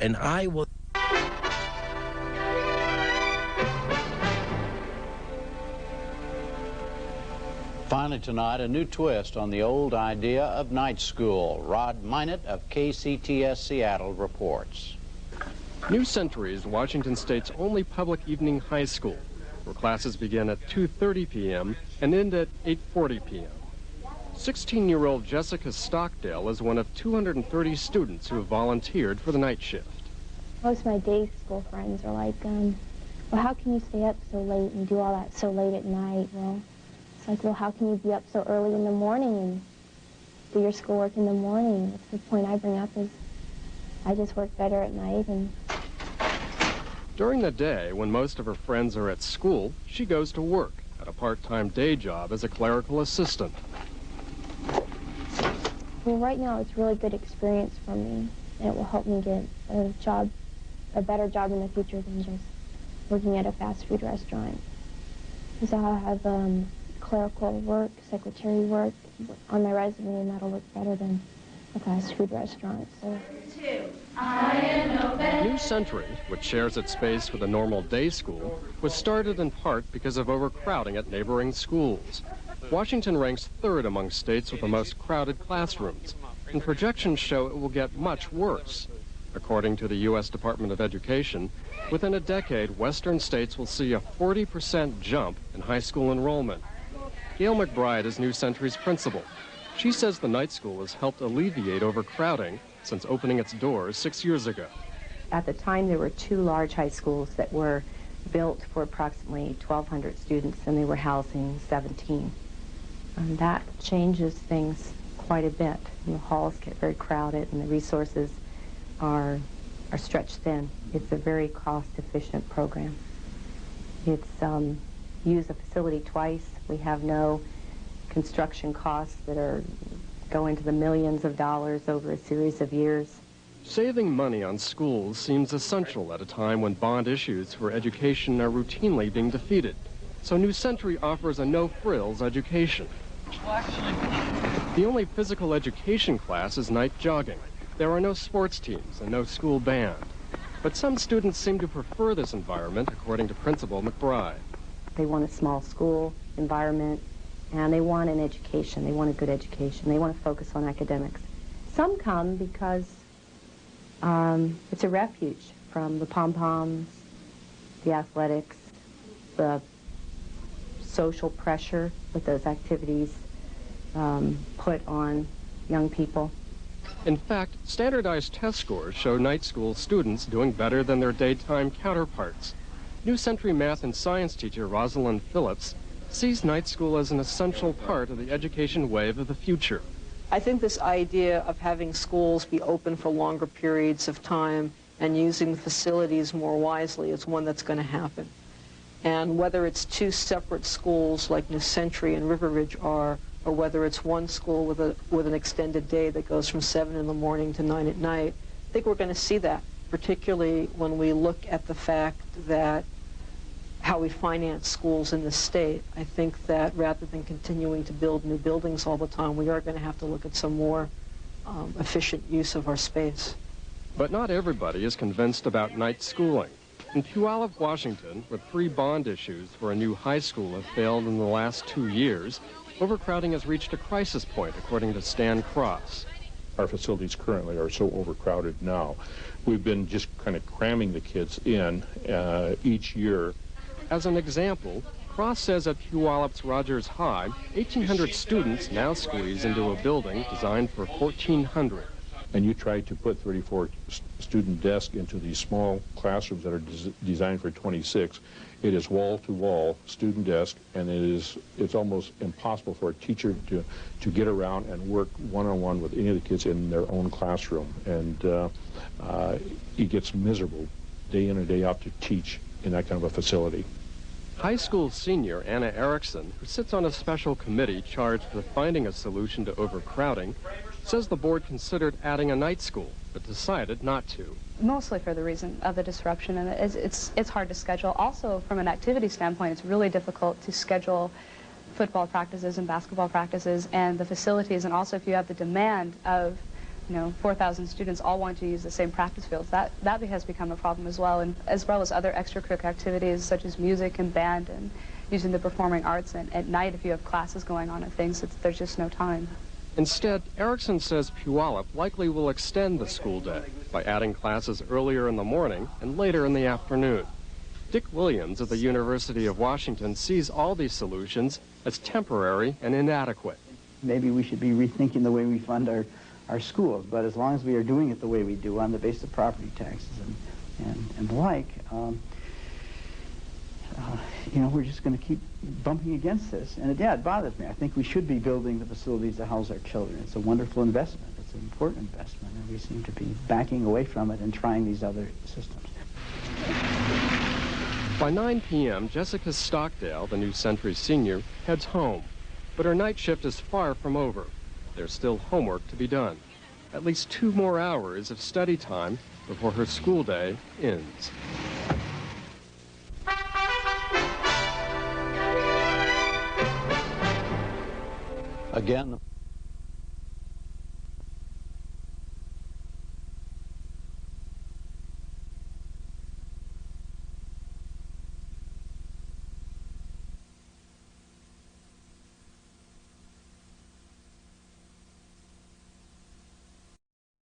and I will. Finally tonight, a new twist on the old idea of night school. Rod Minot of KCTS Seattle reports. New Century is Washington State's only public evening high school, where classes begin at 2:30 p.m. and end at 8:40 p.m. 16-year-old Jessica Stockdale is one of 230 students who have volunteered for the night shift. Most of my day school friends are like, well, how can you stay up so late and do all that so late at night? Well, it's like, well, how can you be up so early in the morning and do your schoolwork in the morning? That's the point I bring up is I just work better at night. And during the day, when most of her friends are at school, she goes to work at a part-time day job as a clerical assistant. Well, right now it's a really good experience for me, and it will help me get a better job in the future than just working at a fast food restaurant. Because I'll have clerical work, secretary work on my resume, and that'll look better than a fast food restaurant. So. New Century, which shares its space with a normal day school, was started in part because of overcrowding at neighboring schools. Washington ranks third among states with the most crowded classrooms, and projections show it will get much worse. According to the U.S. Department of Education, within a decade, Western states will see a 40% jump in high school enrollment. Gail McBride is New Century's principal. She says the night school has helped alleviate overcrowding since opening its doors 6 years ago. At the time, there were 2 large high schools that were built for approximately 1,200 students, and they were housing 17. And that changes things quite a bit. And the halls get very crowded, and the resources are stretched thin. It's a very cost-efficient program. It's use a facility twice. We have no construction costs that go into the millions of dollars over a series of years. Saving money on schools seems essential at a time when bond issues for education are routinely being defeated. So New Century offers a no-frills education. The only physical education class is night jogging. There are no sports teams and no school band. But some students seem to prefer this environment, according to Principal McBride. They want a small school environment, and they want an education. They want a good education. They want to focus on academics. Some come because it's a refuge from the pom-poms, the athletics, the social pressure that those activities put on young people. In fact, standardized test scores show night school students doing better than their daytime counterparts. New Century math and science teacher Rosalind Phillips sees night school as an essential part of the education wave of the future. I think this idea of having schools be open for longer periods of time and using facilities more wisely is one that's going to happen. And whether it's 2 separate schools like New Century and River Ridge are, or whether it's one school with an extended day that goes from 7 in the morning to 9 at night, I think we're going to see that, particularly when we look at the fact that how we finance schools in the state. I think that rather than continuing to build new buildings all the time, we are going to have to look at some more efficient use of our space. But not everybody is convinced about night schooling. In Puyallup, Washington, where 3 bond issues for a new high school have failed in the last 2 years, overcrowding has reached a crisis point, according to Stan Cross. Our facilities currently are so overcrowded now. We've been just kind of cramming the kids in each year. As an example, Cross says at Puyallup's Rogers High, 1,800 students now squeeze into a building designed for 1,400. And you try to put 34 student desks into these small classrooms that are designed for 26. It is wall-to-wall student desk, and it's almost impossible for a teacher to get around and work one-on-one with any of the kids in their own classroom. And it gets miserable day in and day out to teach in that kind of a facility. High school senior Anna Erickson, who sits on a special committee charged with finding a solution to overcrowding, says the board considered adding a night school, but decided not to. Mostly for the reason of the disruption, and it's hard to schedule. Also, from an activity standpoint, it's really difficult to schedule football practices and basketball practices and the facilities, and also if you have the demand of 4,000 students all want to use the same practice fields, that has become a problem as well, and as well as other extracurricular activities such as music and band and using the performing arts. And at night, if you have classes going on and things, there's just no time. Instead, Erickson says Puyallup likely will extend the school day by adding classes earlier in the morning and later in the afternoon. Dick Williams of the University of Washington sees all these solutions as temporary and inadequate. Maybe we should be rethinking the way we fund our schools, but as long as we are doing it the way we do on the basis of property taxes and the like, we're just going to keep bumping against this. And it bothers me. I think we should be building the facilities to house our children. It's a wonderful investment. It's an important investment, and we seem to be backing away from it and trying these other systems. By 9 p.m., Jessica Stockdale, the New Century senior, heads home. But her night shift is far from over. There's still homework to be done. At least 2 more hours of study time before her school day ends. Again,